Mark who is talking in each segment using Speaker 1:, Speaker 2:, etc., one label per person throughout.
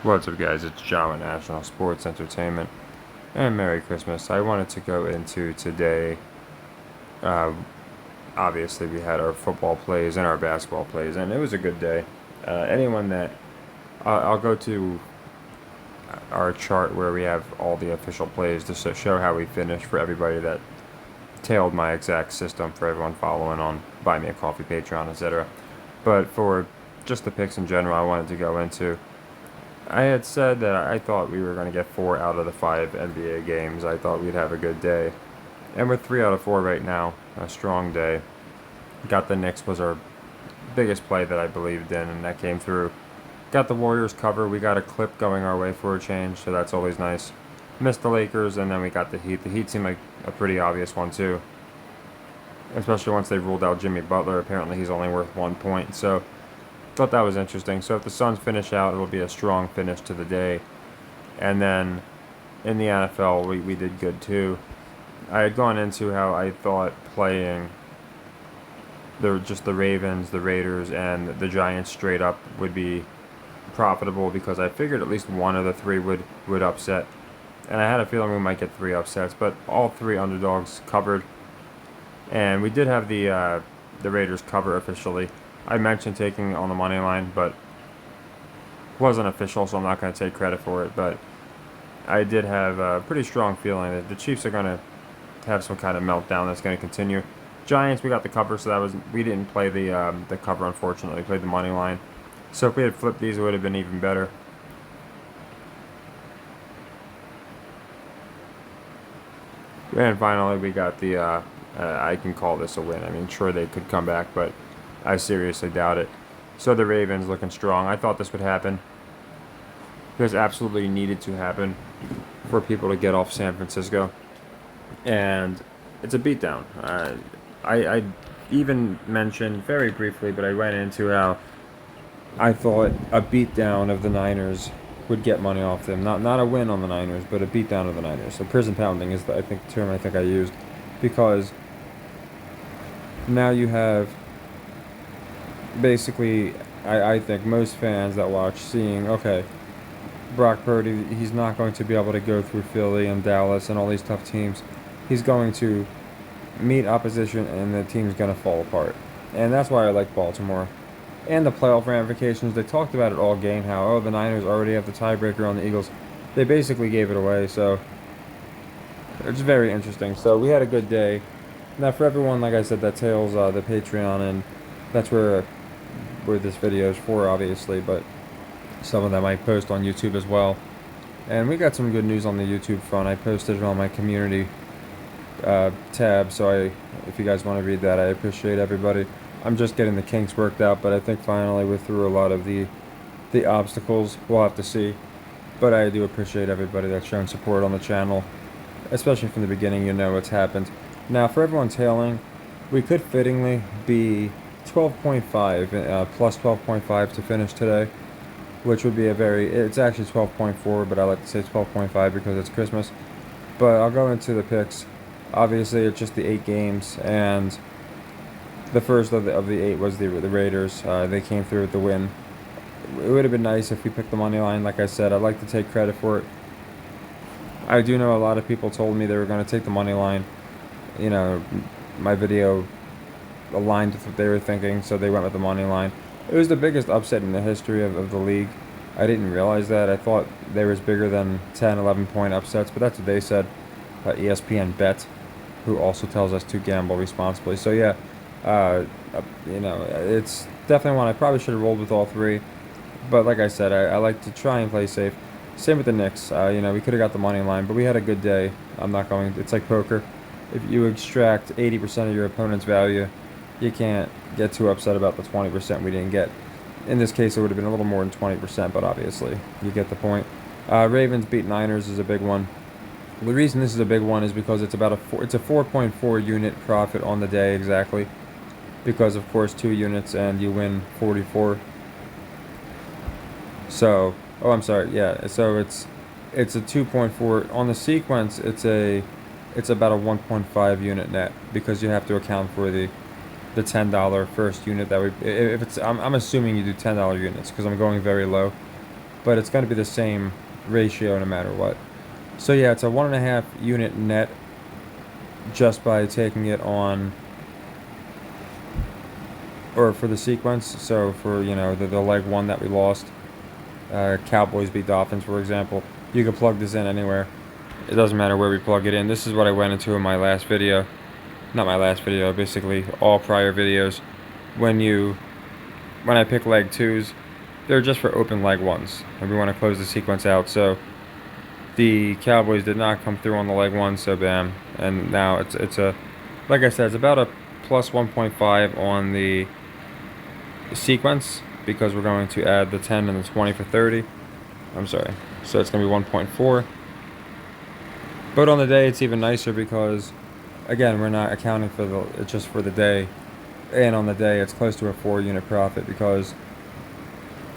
Speaker 1: What's up, guys? It's John with National Sports Entertainment, and Merry Christmas. I wanted to go into today. Uh, Obviously, we had our football plays and our basketball plays, and it was a good day. Anyone that I'll go to our chart where we have all the official plays to show how we finished for everybody that tailed my exact system for everyone following on Buy Me a Coffee, Patreon, etc. But for just the picks in general, I wanted to go into. I had said that I thought we were going to get 4 out of the 5 NBA games. I thought we'd have a good day. And we're 3 out of 4 right now. A strong day. Got the Knicks was our biggest play that I believed in, and that came through. Got the Warriors cover. We got a clip going our way for a change, so that's always nice. Missed the Lakers, and then we got the Heat. The Heat seemed like a pretty obvious one, too. Especially once they ruled out Jimmy Butler. Apparently he's only worth 1 point, so thought that was interesting. So if the Suns finish out, it'll be a strong finish to the day. And then in the NFL, we did good too. I had gone into how I thought playing the Ravens, the Raiders, and the Giants straight up would be profitable because I figured at least one of the three would upset. And I had a feeling we might get 3 upsets, but all 3 underdogs covered. And we did have the Raiders cover officially. I mentioned taking on the money line, but wasn't official, so I'm not going to take credit for it. But I did have a pretty strong feeling that the Chiefs are going to have some kind of meltdown that's going to continue. Giants, we got the cover, so we didn't play the cover, unfortunately. We played the money line. So if we had flipped these, it would have been even better. And finally, we got I can call this a win. I mean, sure, they could come back, but I seriously doubt it. So the Ravens looking strong. I thought this would happen. This absolutely needed to happen for people to get off San Francisco. And it's a beatdown. I even mentioned very briefly, but I went into how I thought a beatdown of the Niners would get money off them. Not a win on the Niners, but a beatdown of the Niners. So prison pounding is the term I think I used. Because now you have basically, I think most fans that watch seeing, okay, Brock Purdy, he's not going to be able to go through Philly and Dallas and all these tough teams. He's going to meet opposition and the team's going to fall apart. And that's why I like Baltimore. And the playoff ramifications, they talked about it all game, how, oh, the Niners already have the tiebreaker on the Eagles. They basically gave it away, so it's very interesting. So we had a good day. Now for everyone, like I said, that tails the Patreon, and that's where this video is for, obviously, but some of them I post on YouTube as well. And we got some good news on the YouTube front. I posted it on my community tab, so if you guys want to read that, I appreciate everybody. I'm just getting the kinks worked out, but I think finally we're through a lot of the obstacles. We'll have to see. But I do appreciate everybody that's shown support on the channel, especially from the beginning. You know what's happened. Now, for everyone tailing, we could fittingly be 12.5, plus 12.5 to finish today, which would be it's actually 12.4, but I like to say 12.5 because it's Christmas. But I'll go into the picks. Obviously, it's just the 8 games, and the first of the 8 was the Raiders. They came through with the win. It would have been nice if we picked the money line. Like I said, I'd like to take credit for it. I do know a lot of people told me they were going to take the money line. You know, my video aligned with what they were thinking, so they went with the money line. It was the biggest upset in the history of the league. I didn't realize that. I thought they was bigger than 10, 11 point upsets, but that's what they said. ESPN Bet, who also tells us to gamble responsibly. So yeah, you know, it's definitely one I probably should have rolled with all 3. But like I said, I like to try and play safe. Same with the Knicks. You know, we could have got the money line, but we had a good day. It's like poker. If you extract 80% of your opponent's value, you can't get too upset about the 20% we didn't get. In this case, it would have been a little more than 20%, but obviously, you get the point. Ravens beat Niners is a big one. The reason this is a big one is because it's a 4.4 unit profit on the day exactly. Because of course 2 units and you win 44. So, oh, I'm sorry, yeah. So it's a 2.4 on the sequence. It's about a 1.5 unit net because you have to account for the $10 first unit that if it's I'm assuming you do $10 units because I'm going very low. but it's going to be the same ratio no matter what. So yeah, it's a 1.5 unit net just by taking it on, or for the sequence. So for, the leg one that we lost, Cowboys beat Dolphins, for example, you can plug this in anywhere. It doesn't matter where we plug it in. This is what I went into in my last video. Not my last video, basically all prior videos. When I pick leg twos, they're just for open leg ones, and we want to close the sequence out. So the Cowboys did not come through on the leg one, so bam. And now it's a, like I said, it's about a plus 1.5 on the sequence, because we're going to add the 10 and the 20 for 30. I'm sorry. So it's going to be 1.4. But on the day, it's even nicer because, again, we're not accounting for it's just for the day. And on the day, it's close to a 4-unit profit, because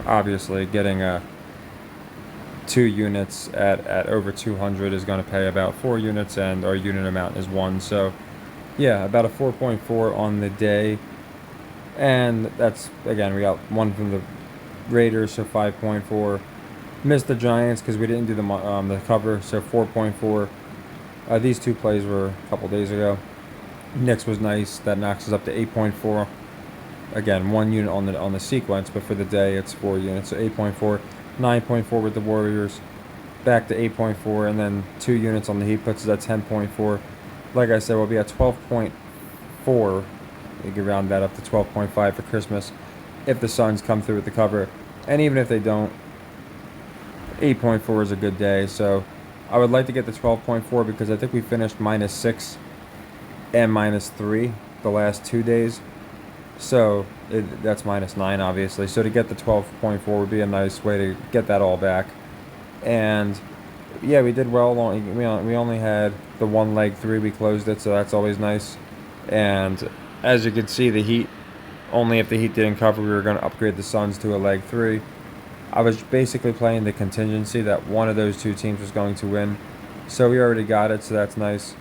Speaker 1: obviously getting 2 units at over 200 is going to pay about 4 units, and our unit amount is 1. So yeah, about a 4.4 on the day. And that's, again, we got 1 from the Raiders, so 5.4. Missed the Giants because we didn't do the cover, so 4.4. These 2 plays were a couple days ago. Knicks was nice. That knocks us up to 8.4. Again, 1 unit on the sequence, but for the day it's 4 units, so 8.4. 9.4 with the Warriors, back to 8.4, and then 2 units on the Heat puts us at 10.4. Like I said, we'll be at 12.4. You can round that up to 12.5 for Christmas if the Suns come through with the cover. And even if they don't, 8.4 is a good day. So I would like to get the 12.4 because I think we finished -6 and -3 the last 2 days. So that's -9, obviously. So to get the 12.4 would be a nice way to get that all back. And yeah, we did well. We only had the 1 leg 3. We closed it, so that's always nice. And as you can see, the Heat, only if the Heat didn't cover, we were going to upgrade the Suns to a leg 3. I was basically playing the contingency that one of those 2 teams was going to win. So we already got it, so that's nice.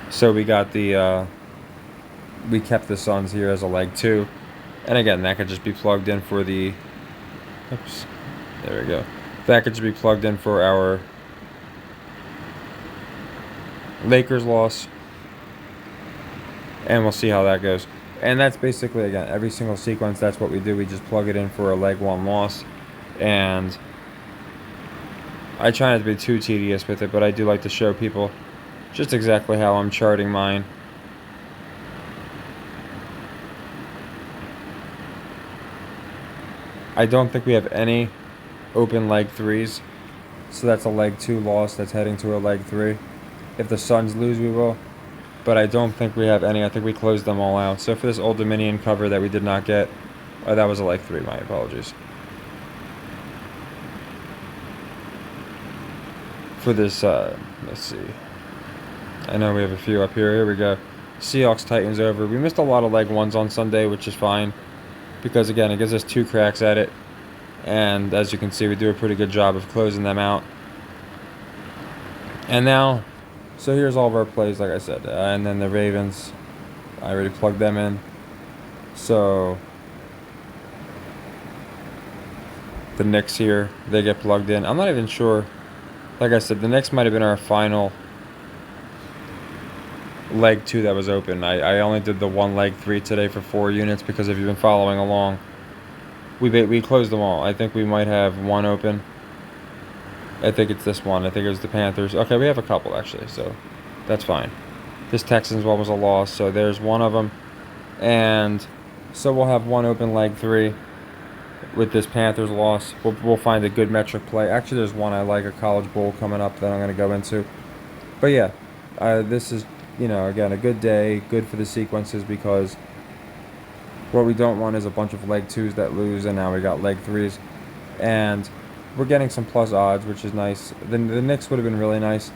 Speaker 1: So we got we kept the Suns here as a leg 2. And again, that could just be plugged in for the... Oops. There we go. That could just be plugged in for our Lakers loss. And we'll see how that goes. And that's basically, again, every single sequence, that's what we do. We just plug it in for a leg 1 loss. And I try not to be too tedious with it, but I do like to show people just exactly how I'm charting mine. I don't think we have any open leg 3s. So that's a leg 2 loss that's heading to a leg 3. If the Suns lose, we will. But I don't think we have any. I think we closed them all out. So for this Old Dominion cover that we did not get, that was a leg 3, my apologies. For this, let's see. I know we have a few up here. Here we go. Seahawks Titans over. We missed a lot of leg 1s on Sunday, which is fine. Because again, it gives us 2 cracks at it. And as you can see, we do a pretty good job of closing them out. And now, so here's all of our plays, like I said. And then the Ravens, I already plugged them in. So the Knicks here, they get plugged in. I'm not even sure. Like I said, the Knicks might have been our final leg 2 that was open. I only did the 1 leg 3 today for 4 units because if you've been following along, we closed them all. I think we might have 1 open. I think it's this one. I think it was the Panthers. Okay, we have a couple actually, so that's fine. This Texans one was a loss, so there's 1 of them. And so we'll have 1 open leg 3 with this Panthers loss. We'll find a good metric play. Actually, there's 1 I like, a College Bowl coming up that I'm going to go into. But yeah, this is, again, a good day, good for the sequences, because what we don't want is a bunch of leg 2s that lose, and now we got leg 3s. And we're getting some plus odds, which is nice. The Knicks would have been really nice.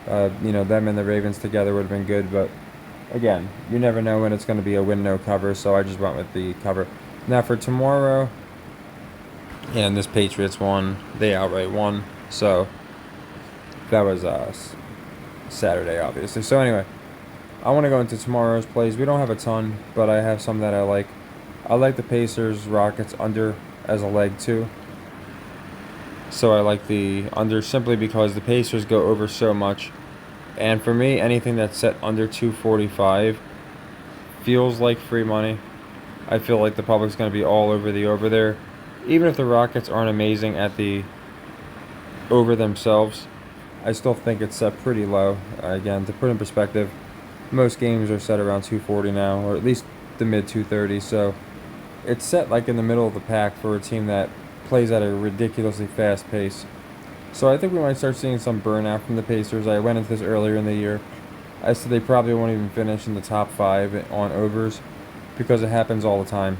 Speaker 1: Them and the Ravens together would have been good, but again, you never know when it's going to be a win, no cover, so I just went with the cover. Now for tomorrow, and this Patriots one, they outright won, so that was Saturday, obviously. So anyway, I want to go into tomorrow's plays. We don't have a ton, but I have some that I like. I like the Pacers Rockets under as a leg 2. So I like the under simply because the Pacers go over so much. And for me, anything that's set under 245 feels like free money. I feel like the public's going to be all over the over there. Even if the Rockets aren't amazing at the over themselves, I still think it's set pretty low. Again, to put in perspective, most games are set around 240 now, or at least the mid 230s. So it's set like in the middle of the pack for a team that plays at a ridiculously fast pace. So I think we might start seeing some burnout from the Pacers. I went into this earlier in the year. I said they probably won't even finish in the top 5 on overs because it happens all the time.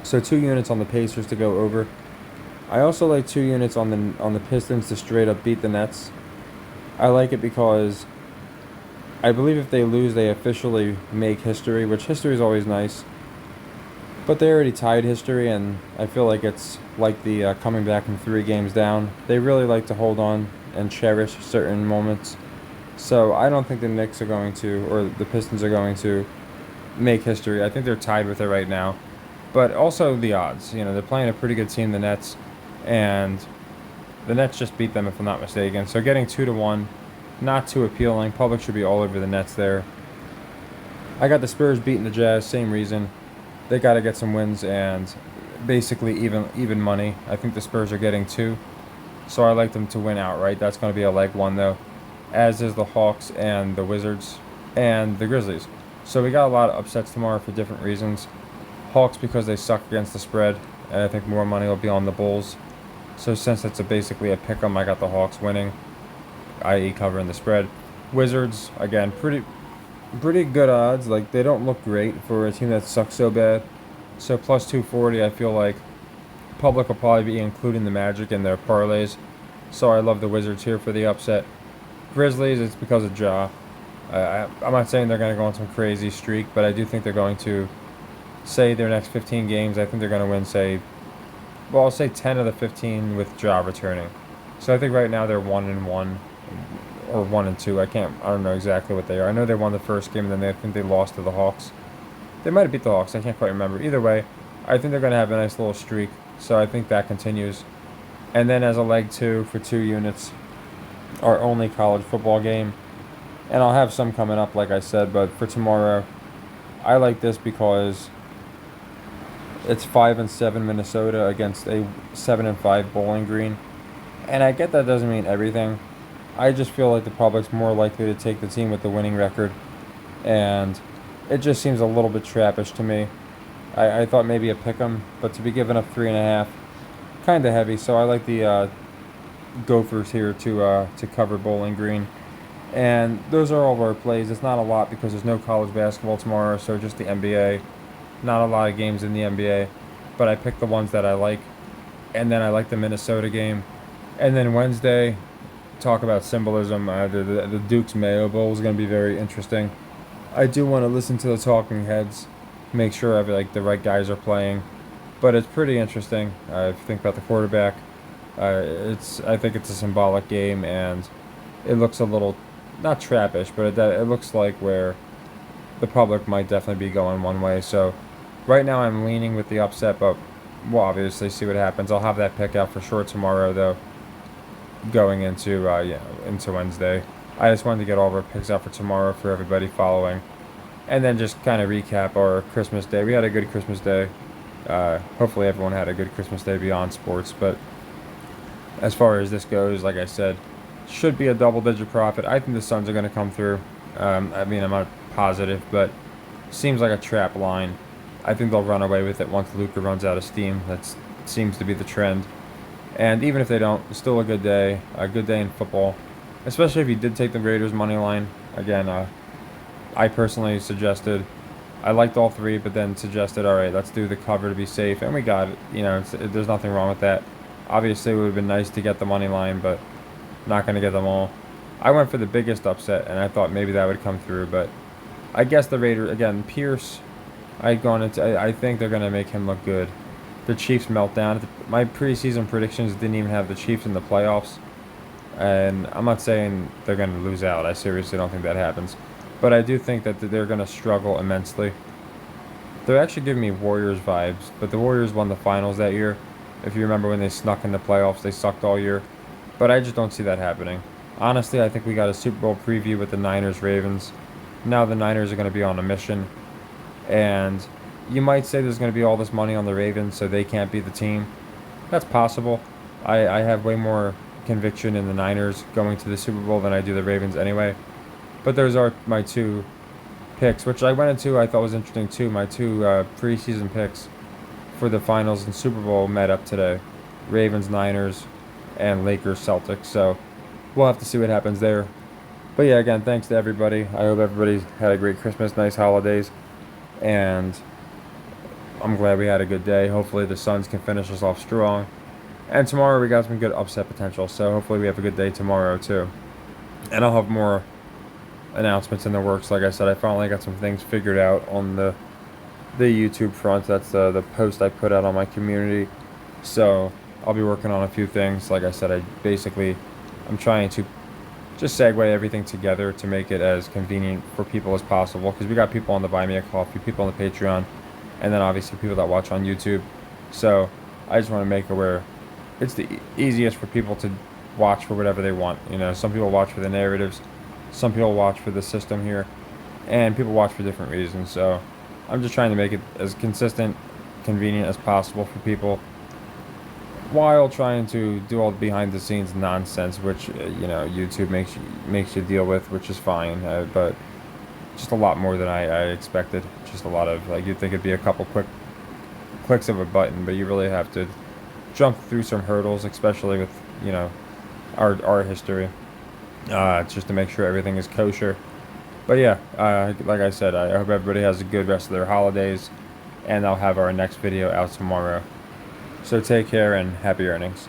Speaker 1: So 2 units on the Pacers to go over. I also like 2 units on the Pistons to straight up beat the Nets. I like it because I believe if they lose, they officially make history, which history is always nice. But they already tied history, and I feel like it's like the coming back from 3 games down. They really like to hold on and cherish certain moments. So I don't think the Knicks are going to, or the Pistons are going to, make history. I think they're tied with it right now. But also the odds. They're playing a pretty good team, the Nets, and the Nets just beat them if I'm not mistaken. So getting 2-1, not too appealing. Public should be all over the Nets there. I got the Spurs beating the Jazz, same reason. They got to get some wins and basically even money. I think the Spurs are getting 2, so I like them to win outright. That's going to be a leg one though, as is the Hawks and the Wizards and the Grizzlies. So we got a lot of upsets tomorrow for different reasons. Hawks because they suck against the spread, and I think more money will be on the Bulls. So since it's basically a pick 'em, I got the Hawks winning, i.e. covering the spread. Wizards, again, pretty good odds. Like, they don't look great for a team that sucks so bad. So plus 240, I feel like public will probably be including the Magic in their parlays. So I love the Wizards here for the upset. Grizzlies, it's because of Ja. I'm not saying they're going to go on some crazy streak, but I do think they're going to say their next 15 games. I think they're going to win, I'll say 10 of the 15 with Ja returning. So I think right now they're 1-1 or 1-2. I don't know exactly what they are. I know they won the first game, and then I think they lost to the Hawks. They might have beat the Hawks. I can't quite remember. Either way, I think they're going to have a nice little streak. So I think that continues. And then as a leg 2 for 2 units, our only college football game. And I'll have some coming up, like I said, but for tomorrow, I like this because it's 5-7 Minnesota against a 7-5 Bowling Green. And I get that doesn't mean everything. I just feel like the public's more likely to take the team with the winning record. And it just seems a little bit trappish to me. I thought maybe a pick 'em, but to be giving up 3.5, kind of heavy. So I like the Gophers here to cover Bowling Green. And those are all of our plays. It's not a lot because there's no college basketball tomorrow, so just the NBA. Not a lot of games in the NBA, but I picked the ones that I like. And then I like the Minnesota game. And then Wednesday, talk about symbolism. The Duke's Mayo Bowl is going to be very interesting. I do want to listen to the talking heads, make sure the right guys are playing. But it's pretty interesting. If you think about the quarterback, I think it's a symbolic game, and it looks a little, not trappish, but it looks like where the public might definitely be going one way. So right now I'm leaning with the upset, but we'll obviously see what happens. I'll have that pick out for sure tomorrow, though, going into Wednesday. I just wanted to get all of our picks out for tomorrow for everybody following. And then just kind of recap our Christmas Day. We had a good Christmas Day. Hopefully everyone had a good Christmas Day beyond sports. But as far as this goes, like I said, should be a double-digit profit. I think the Suns are going to come through. I'm not positive, but seems like a trap line. I think they'll run away with it once Luka runs out of steam. That seems to be the trend. And even if they don't, it's still a good day in football. Especially if you did take the Raiders money line. Again, I personally suggested, I liked all 3, but then suggested, all right, let's do the cover to be safe, and we got it. There's nothing wrong with that. Obviously, it would have been nice to get the money line, but not going to get them all. I went for the biggest upset, and I thought maybe that would come through, but I guess the Raiders, again, Pierce, I think they're going to make him look good. The Chiefs meltdown. My preseason predictions didn't even have the Chiefs in the playoffs. And I'm not saying they're going to lose out. I seriously don't think that happens. But I do think that they're going to struggle immensely. They're actually giving me Warriors vibes. But the Warriors won the finals that year. If you remember when they snuck in the playoffs, they sucked all year. But I just don't see that happening. Honestly, I think we got a Super Bowl preview with the Niners Ravens. Now the Niners are going to be on a mission. And you might say there's going to be all this money on the Ravens, so they can't be the team. That's possible. I have way more conviction in the Niners going to the Super Bowl than I do the Ravens anyway. But those are my two picks, which I went into, I thought was interesting too. My two preseason picks for the finals and Super Bowl met up today. Ravens, Niners, and Lakers, Celtics. So we'll have to see what happens there. But yeah, again, thanks to everybody. I hope everybody had a great Christmas, nice holidays, and I'm glad we had a good day. Hopefully the Suns can finish us off strong. And tomorrow we got some good upset potential, so hopefully we have a good day tomorrow too. And I'll have more announcements in the works. Like I said, I finally got some things figured out on the YouTube front. That's the post I put out on my community. So I'll be working on a few things. Like I said, I'm trying to just segue everything together to make it as convenient for people as possible. Because we got people on the Buy Me a Coffee, people on the Patreon, and then obviously people that watch on YouTube. So I just want to make it where it's the easiest for people to watch for whatever they want. You know, some people watch for the narratives, some people watch for the system here, and people watch for different reasons. So I'm just trying to make it as consistent, convenient as possible for people, while trying to do all the behind the scenes nonsense, which YouTube makes you deal with, which is fine, but just a lot more than I expected. Just a lot of, like, you'd think it'd be a couple quick clicks of a button, but you really have to jump through some hurdles, especially with our history, just to make sure everything is kosher. But yeah, like I said, I hope everybody has a good rest of their holidays, and I'll have our next video out tomorrow. So take care and happy earnings.